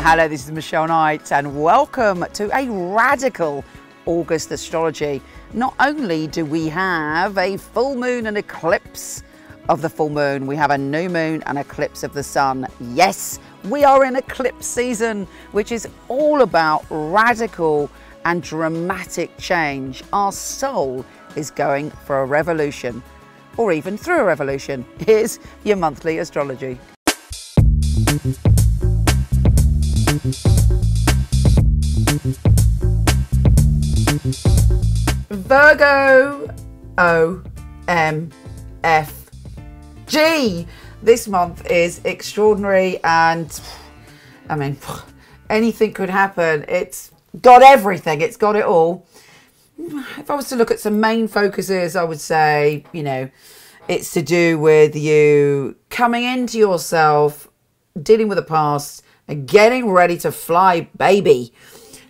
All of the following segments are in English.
Hello, this is Michele Knight and welcome to a radical August astrology. Not only do we have a full moon and eclipse of the full moon, we have a new moon and eclipse of the sun. Yes, we are in eclipse season, which is all about radical and dramatic change. Our soul is going for a revolution, or even through a revolution. Here's your monthly astrology. Virgo, OMFG. This month is extraordinary, and I mean, anything could happen. It's got everything, it's got it all. If I was to look at some main focuses, I would say, you know, it's to do with you coming into yourself, dealing with the past, and getting ready to fly, baby.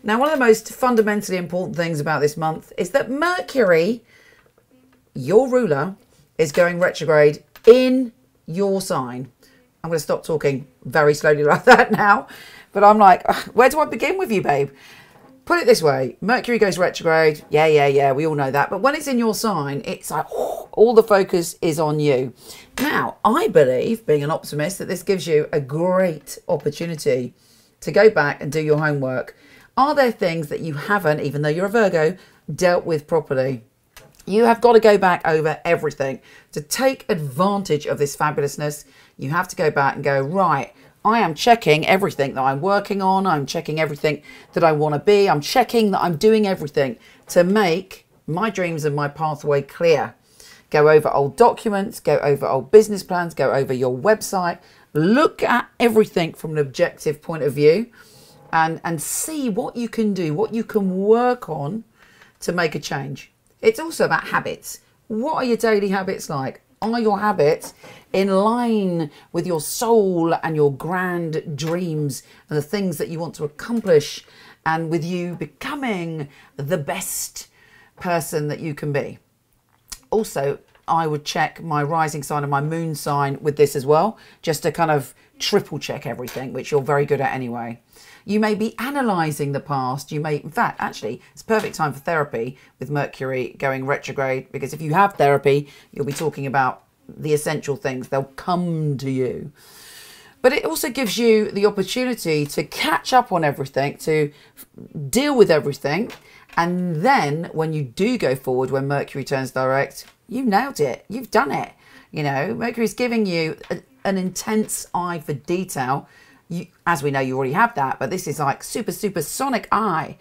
Now, one of the most fundamentally important things about this month is that Mercury, your ruler, is going retrograde in your sign. I'm going to stop talking very slowly like that now, but I'm like, where do I begin with you, babe? Put it this way, Mercury goes retrograde, yeah, we all know that. But when it's in your sign, it's like, oh, all the focus is on you. Now, I believe, being an optimist, that this gives you a great opportunity to go back and do your homework. Are there things that you haven't, even though you're a Virgo, dealt with properly? You have got to go back over everything. To take advantage of this fabulousness, you have to go back and go, right, I am checking everything that I'm working on. I'm checking everything that I want to be. I'm checking that I'm doing everything to make my dreams and my pathway clear. Go over old documents, go over old business plans, go over your website. Look at everything from an objective point of view and see what you can do, what you can work on to make a change. It's also about habits. What are your daily habits like? Are your habits in line with your soul and your grand dreams and the things that you want to accomplish, and with you becoming the best person that you can be? Also, I would check my rising sign and my moon sign with this as well, just to kind of triple check everything, which you're very good at anyway. You may be analysing the past. You may, in fact, actually, it's a perfect time for therapy with Mercury going retrograde, because if you have therapy, you'll be talking about the essential things. They'll come to you. But it also gives you the opportunity to catch up on everything, to deal with everything. And then when you do go forward, when Mercury turns direct, you nailed it. You've done it. You know, Mercury's giving you an intense eye for detail. You, as we know, you already have that, but this is like super sonic eye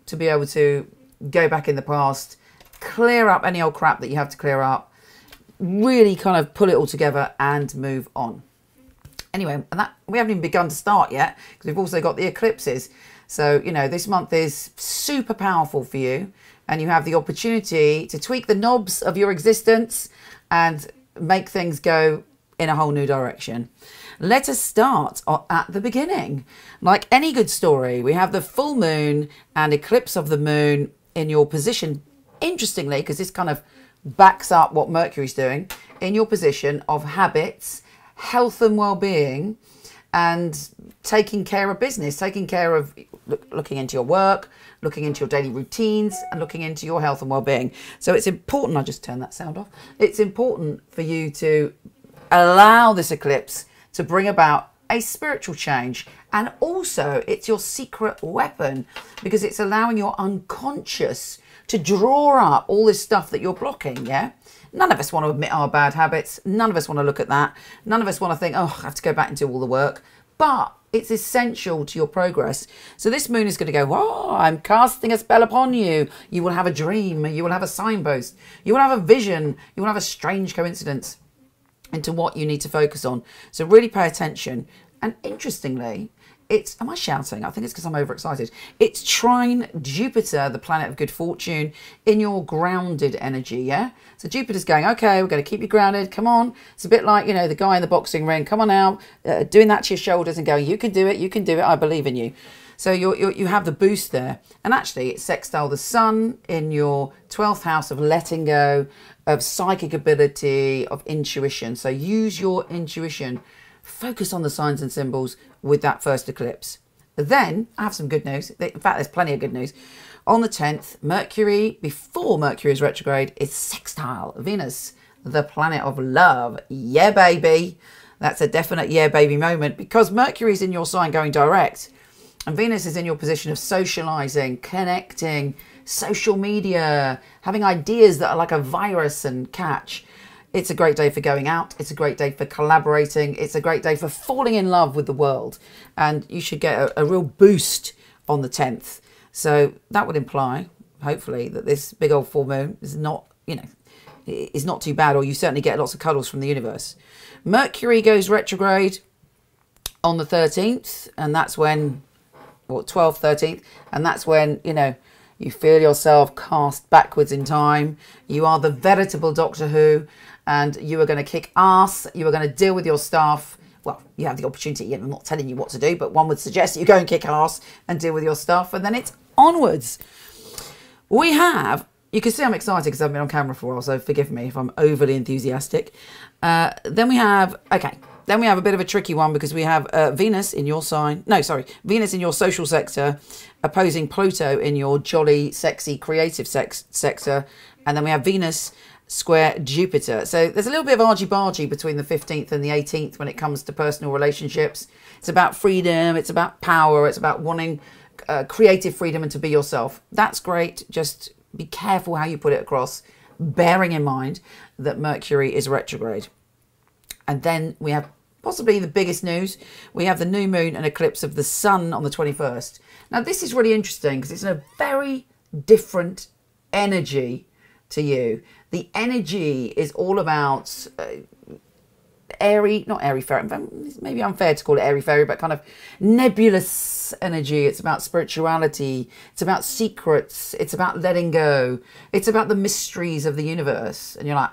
to be able to go back in the past, clear up any old crap that you have to clear up, really kind of pull it all together and move on. Anyway, and that we haven't even begun to start yet, because we've also got the eclipses. So, you know, this month is super powerful for you, and you have the opportunity to tweak the knobs of your existence and make things go in a whole new direction. Let us start at the beginning. Like any good story, we have the full moon and eclipse of the moon in your position. Interestingly, because this kind of backs up what Mercury's doing, in your position of habits, health and well-being, and taking care of business, taking care of looking into your work, looking into your daily routines, and looking into your health and well-being. So it's important, I just turned that sound off. It's important for you to allow this eclipse to bring about a spiritual change. And also it's your secret weapon, because it's allowing your unconscious to draw up all this stuff that you're blocking, yeah? None of us want to admit our bad habits. None of us want to look at that. None of us want to think, oh, I have to go back and do all the work. But it's essential to your progress. So this moon is going to go, oh, I'm casting a spell upon you. You will have a dream. You will have a signpost. You will have a vision. You will have a strange coincidence into what you need to focus on. So really pay attention. And interestingly, it's, am I shouting? I think it's because I'm overexcited. It's trine Jupiter, the planet of good fortune, in your grounded energy, yeah? So Jupiter's going, okay, we're going to keep you grounded. Come on. It's a bit like, you know, the guy in the boxing ring. Come on now. Doing that to your shoulders and going, you can do it. You can do it. I believe in you. So you have the boost there. And actually, it's sextile the sun in your 12th house of letting go, of psychic ability, of intuition. So use your intuition. Focus on the signs and symbols with that first eclipse. But then I have some good news. In fact, there's plenty of good news. On the 10th, Mercury, before Mercury is retrograde, is sextile Venus, the planet of love. Yeah, baby. That's a definite yeah, baby moment, because Mercury is in your sign going direct. And Venus is in your position of socializing, connecting, social media, having ideas that are like a virus and catch. It's a great day for going out. It's a great day for collaborating. It's a great day for falling in love with the world. And you should get a real boost on the 10th. So that would imply, hopefully, that this big old full moon is not, is not too bad, or you certainly get lots of cuddles from the universe. Mercury goes retrograde on the 13th, and that's when, or 12th, 13th, and that's when, you feel yourself cast backwards in time. You are the veritable Doctor Who, and you are going to kick ass. You are going to deal with your stuff. Well, you have the opportunity. I'm not telling you what to do, but one would suggest that you go and kick ass and deal with your stuff, and then it's onwards. We have, you can see I'm excited because I've been on camera for a while, so forgive me if I'm overly enthusiastic. Then we have a bit of a tricky one, because we have Venus in your sign. No, sorry. Venus in your social sector opposing Pluto in your jolly, sexy, creative sector. And then we have Venus square Jupiter. So there's a little bit of argy-bargy between the 15th and the 18th when it comes to personal relationships. It's about freedom. It's about power. It's about wanting creative freedom and to be yourself. That's great. Just be careful how you put it across, bearing in mind that Mercury is retrograde. And then we have possibly the biggest news. We have the new moon and eclipse of the sun on the 21st. Now, this is really interesting because it's in a very different energy to you. The energy is all about airy, not airy-fairy, maybe unfair to call it airy-fairy, but kind of nebulous energy. It's about spirituality. It's about secrets. It's about letting go. It's about the mysteries of the universe. And you're like,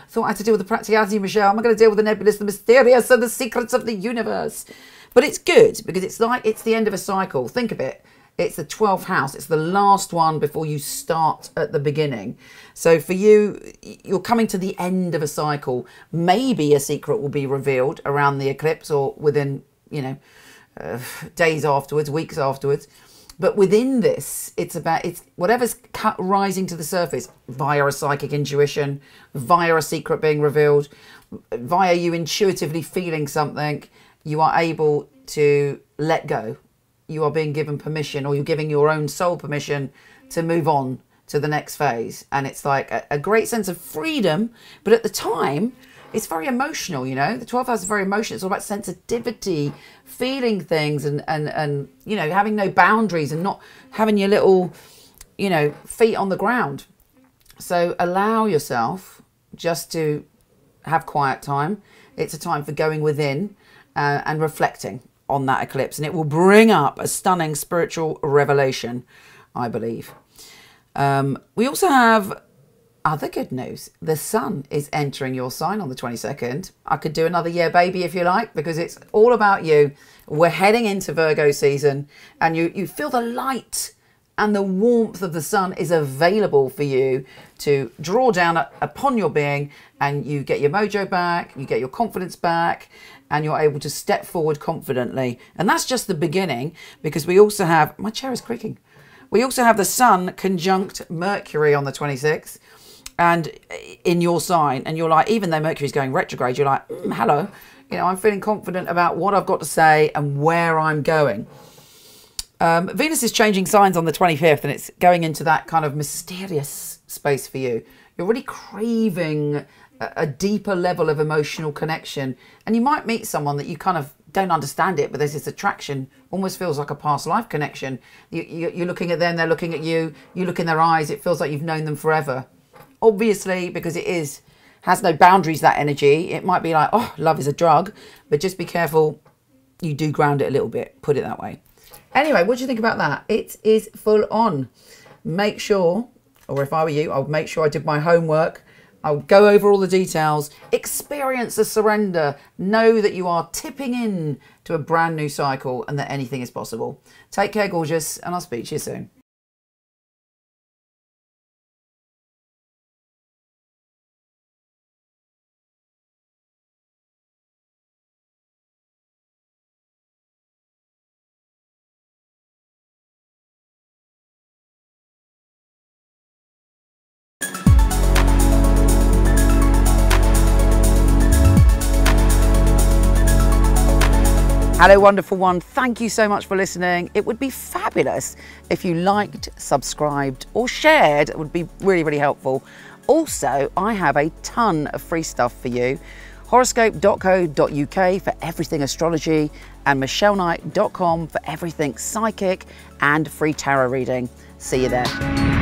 thought I had to deal with the practicality, Michelle. Am I going to deal with the nebulous, the mysterious, and the secrets of the universe? But it's good, because it's like it's the end of a cycle. Think of it. It's the 12th house. It's the last one before you start at the beginning. So for you, you're coming to the end of a cycle. Maybe a secret will be revealed around the eclipse, or within, days afterwards, weeks afterwards. But within this, it's whatever's rising to the surface via a psychic intuition, via a secret being revealed, via you intuitively feeling something, you are able to let go. You are being given permission, or you're giving your own soul permission to move on to the next phase. And it's like a great sense of freedom. But at the time, it's very emotional, The 12th house is very emotional. It's all about sensitivity, feeling things, and having no boundaries and not having your little, feet on the ground. So allow yourself just to have quiet time. It's a time for going within and reflecting on that eclipse. And it will bring up a stunning spiritual revelation, I believe. We also have other good news. The sun is entering your sign on the 22nd. I could do another year baby if you like, because it's all about you. We're heading into Virgo season, and you feel the light and the warmth of the sun is available for you to draw down upon your being, and you get your mojo back, you get your confidence back, and you're able to step forward confidently. And that's just the beginning, because we also have, my chair is creaking. We also have the sun conjunct Mercury on the 26th. And in your sign, and you're like, even though Mercury's going retrograde, you're like, hello, I'm feeling confident about what I've got to say and where I'm going. Venus is changing signs on the 25th, and it's going into that kind of mysterious space for you. You're really craving a deeper level of emotional connection, and you might meet someone that you kind of don't understand it, but there's this attraction, almost feels like a past life connection. You're looking at them, they're looking at you, you look in their eyes, it feels like you've known them forever. Obviously, because it has no boundaries, that energy, it might be like, oh, love is a drug, but just be careful you do ground it a little bit, put it that way. Anyway, what do you think about that? It is full on. Make sure, or if I were you, I would make sure I did my homework. I would go over all the details, experience the surrender, know that you are tipping in to a brand new cycle and that anything is possible. Take care, gorgeous, and I'll speak to you soon. Hello, wonderful one. Thank you so much for listening. It would be fabulous if you liked, subscribed, or shared. It would be really, really helpful. Also, I have a ton of free stuff for you. Horoscope.co.uk for everything astrology, and micheleknight.com for everything psychic and free tarot reading. See you there.